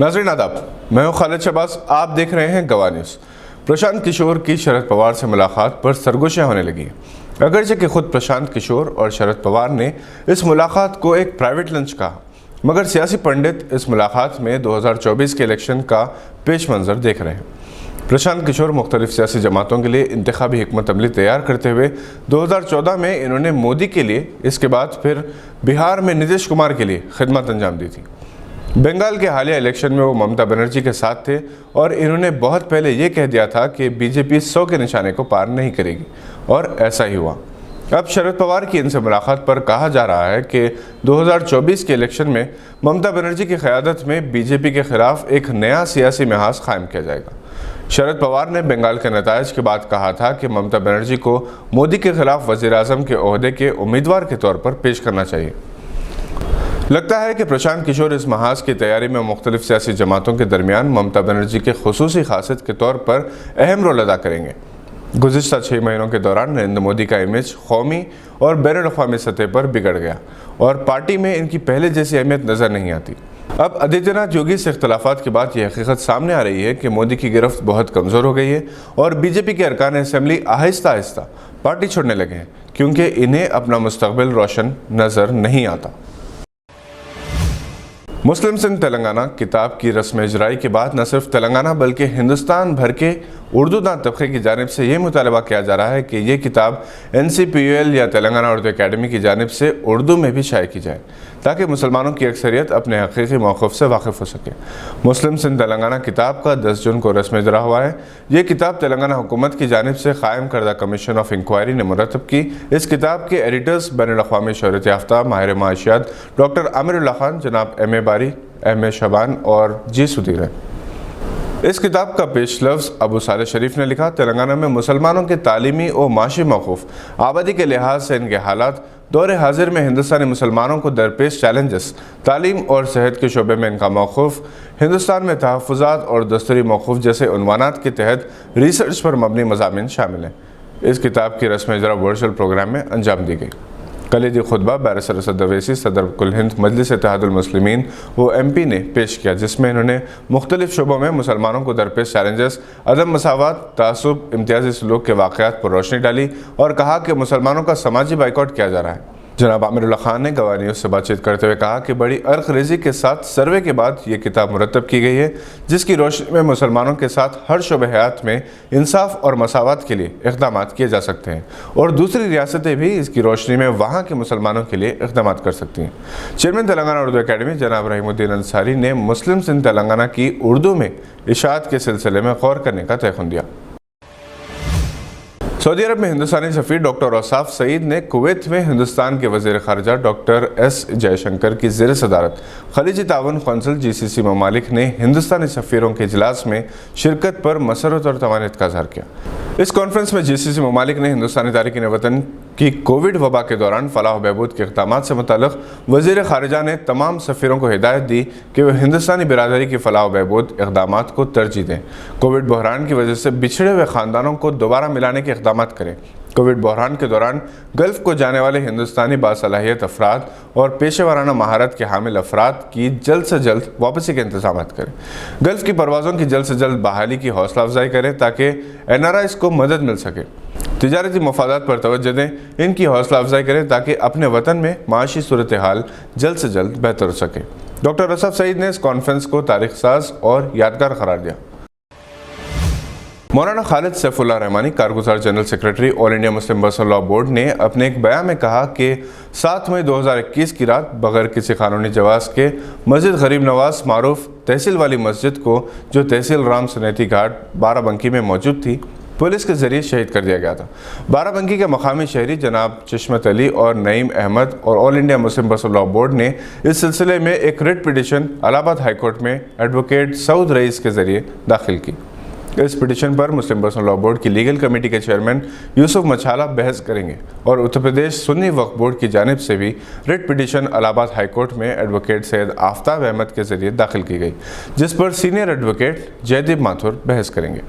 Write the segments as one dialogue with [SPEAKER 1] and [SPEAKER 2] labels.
[SPEAKER 1] नाज़रीन आदाब, मैं हूं खालिद शहबाज। आप देख रहे हैं गवाह न्यूज़। प्रशांत किशोर की शरद पवार से मुलाकात पर सरगोशियां होने लगी हैं। अगरचे कि खुद प्रशांत किशोर और शरद पवार ने इस मुलाकात को एक प्राइवेट लंच कहा, मगर सियासी पंडित इस मुलाकात में 2024 के इलेक्शन का पेश मंजर देख रहे हैं। प्रशांत किशोर मुख्तलिफ सियासी जमातों के लिए इंतखाबी हिकमत अमली तैयार करते हुए 2014 में इन्होंने मोदी के लिए, इसके बाद फिर बिहार में नीतीश कुमार के लिए खिदमत अंजाम दी थी। बंगाल के हालिया इलेक्शन में वो ममता बनर्जी के साथ थे और इन्होंने बहुत पहले ये कह दिया था कि बीजेपी 100 के निशाने को पार नहीं करेगी, और ऐसा ही हुआ। अब शरद पवार की इनसे मुलाकात पर कहा जा रहा है कि 2024 के इलेक्शन में ममता बनर्जी की क़यादत में बीजेपी के खिलाफ एक नया सियासी महाज कायम किया जाएगा। शरद पवार ने बंगाल के नताइज के बाद कहा था कि ममता बनर्जी को मोदी के खिलाफ वज़ीर-ए-आज़म के ओहदे के उम्मीदवार के तौर पर पेश करना चाहिए। लगता है कि प्रशांत किशोर इस महाज की तैयारी में मुख्तलिफ सियासी जमातों के दरमियान ममता बनर्जी के खुसूसी खासियत के तौर पर अहम रोल अदा करेंगे। गुज़िश्ता 6 महीनों के दौरान नरेंद्र मोदी का इमेज कौमी और बैनुल-अक़वामी सतह पर बिगड़ गया और पार्टी में इनकी पहले जैसी अहमियत नज़र नहीं आती। अब आदित्यनाथ योगी से इख्तलाफात के बाद यह हकीकत सामने आ रही है कि मोदी की गिरफ्त बहुत कमज़ोर हो गई है और बीजेपी के अरकान असेंबली आहिस्ता आहिस्ता पार्टी छोड़ने लगे हैं, क्योंकि इन्हें अपना मुस्तकबिल रोशन नज़र नहीं आता। मुस्लिम सिंध तेलंगाना किताब की रस्म इजराई के बाद न सिर्फ तेलंगाना बल्कि हिंदुस्तान भर के उर्दू दान तबके की जानिब से ये मुतालबा किया जा रहा है कि ये किताब NCPUL या तेलंगाना उर्दू अकेडमी की जानिब से उर्दू में भी शाये की जाए, ताकि मुसलमानों की अक्सरियत अपने हकीकी मौक़िफ़ से वाकिफ़ हो सके। मुस्लिम सिंध तेलंगाना किताब का 10 जून को रस्म इजरा हुआ है। ये किताब तेलंगाना हुकूमत की जानिब से कायम करदा कमीशन ऑफ इंक्वायरी ने मुरतब की। इस किताब के एडिटर्स बैनुल-अक़वामी शोहरत याफ्ता माहिर माशियात डॉक्टर आमिरुल्लाह खान, जनाब M.A. बारी, M.A. शबान और G. सुधीर हैं। इस किताब का पेश लफ्ज़ अबू साले शरीफ ने लिखा। तेलंगाना में मुसलमानों के तालीमी और माशी मौक़ूफ़, आबादी के लिहाज से इनके हालात, दौर हाजिर में हिंदुस्तानी मुसलमानों को दरपेश चैलेंजेस, तालीम और सेहत के शोबे में इनका मौक़ूफ़, हिंदुस्तान में तहफ़्फ़ुज़ात और दस्तूरी मौक़ूफ़ जैसे उन्वानात के तहत रिसर्च पर मबनी मज़ामीन शामिल हैं। इस किताब की रस्म इजरा वर्चुअल प्रोग्राम में अंजाम दी गई। कलीदी खुतबा बैरिस्टर असद अवैसी, सदर कुल हिंद मजलिस इत्तेहादुल मुस्लिमीन व MP ने पेश किया, जिसमें इन्होंने मुख्तलिफ शोबों में मुसलमानों को दरपेश चैलेंजेस, अदम मसावत, तासुब, इम्तियाजी सलूक के वाक़यात पर रोशनी डाली और कहा कि मुसलमानों का समाजी बाइकॉट किया जा रहा है। जनाब आमिरुल्लाह खान ने गवाह न्यूज़ से बातचीत करते हुए कहा कि बड़ी अर्क़रेज़ी के साथ सर्वे के बाद ये किताब मुरतब की गई है, जिसकी रोशनी में मुसलमानों के साथ हर शोबे हयात में इंसाफ और मसावत के लिए इक़दाम किए जा सकते हैं और दूसरी रियासतें भी इसकी रोशनी में वहाँ के मुसलमानों के लिए इक़दाम कर सकती हैं। चेयरमैन तेलंगाना उर्दू अकेडमी जनाब रहीमुद्दीन अंसारी ने मुस्लिम सिंध तेलंगाना की उर्दू में इशाअत के सिलसिले में गौर करने का तयख़ुन दिया। सऊदी अरब में हिंदुस्तानी सफ़ीर डॉक्टर औसाफ सईद ने कुवैत में हिंदुस्तान के वज़ीर ख़ारजा डॉक्टर S. जयशंकर की ज़ेर सदारत खलीजी ताउन कौंसिल GCC ममालिक ने हिंदुस्तानी सफ़ीरों के इजलास में शिरकत पर मसरत और तवानीत का इज़हार किया। इस कॉन्फ्रेंस में GCC ममालिक ने हिंदुस्तानी तारिकीन वतन की कोविड वबा के दौरान फलाह बहबूद के इक़दामात से मुतल्लिक़ वज़ीर ख़ारिजा ने तमाम सफ़ीरों को हिदायत दी कि वह हिंदुस्तानी बिरादरी की फलाह बहबूद इक़दामात को तरजीह दें। कोविड बहरान की वजह से बिछड़े हुए ख़ानदानों को दोबारा मिलाने के इक़दामात करें। कोविड बहरान के दौरान गल्फ़ को जाने वाले हिंदुस्तानी बासलाहियत अफराद और पेशेवराना महारत के हामिल अफराद की जल्द से जल्द वापसी के इंतजाम करें। गल्फ़ की परवाज़ों की जल्द से जल्द बहाली की हौसला अफजाई करें ताकि NRIs को मदद मिल सके। तिजारती मफादात पर तवज्जो दें, इनकी हौसला अफजाई करें ताकि अपने वतन में माशी सूरत हाल जल्द से जल्द बेहतर हो सके। डॉक्टर औसाफ सईद ने इस कॉन्फ्रेंस को तारीख़ साज और यादगार करार दिया। मौलाना खालिद सैफुल्लाह रहमानी, कारगुजार general secretary All India Muslim Personal Law Board ने अपने एक बयान में कहा कि 7 मई 2021 की रात बगैर किसी कानूनी जवाज़ के मस्जिद गरीब नवाज मारूफ तहसील वाली मस्जिद को, जो तहसील राम सनेती घाट बाराबंकी में मौजूद थी, पुलिस के जरिए शहीद कर दिया गया था। बाराबंकी के मकामी शहरी जनाब चश्मत अली और नईम अहमद और all India Muslim Personal Law Board ने इस सिलसिले में एक रिट पिटीशन इलाहाबाद हाईकोर्ट में एडवोकेट सऊद रईस के जरिए दाखिल की। इस पिटीशन पर मुस्लिम पर्सनल लॉ बोर्ड की लीगल कमेटी के चेयरमैन यूसुफ मछाला बहस करेंगे और उत्तर प्रदेश सुन्नी वक्फ बोर्ड की जानिब से भी रिट पिटीशन इलाहाबाद हाईकोर्ट में एडवोकेट सैयद आफ्ताब अहमद के जरिए दाखिल की गई, जिस पर सीनियर एडवोकेट जयदीप माथुर बहस करेंगे।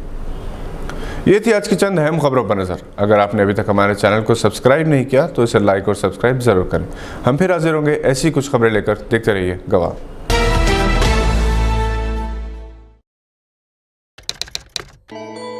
[SPEAKER 1] ये थी आज की चंद अहम खबरों पर नज़र। अगर आपने अभी तक हमारे चैनल को सब्सक्राइब नहीं किया तो इसे लाइक और सब्सक्राइब ज़रूर करें। हम फिर हाजिर होंगे ऐसी कुछ खबरें लेकर। देखते रहिए गवाह।
[SPEAKER 2] है।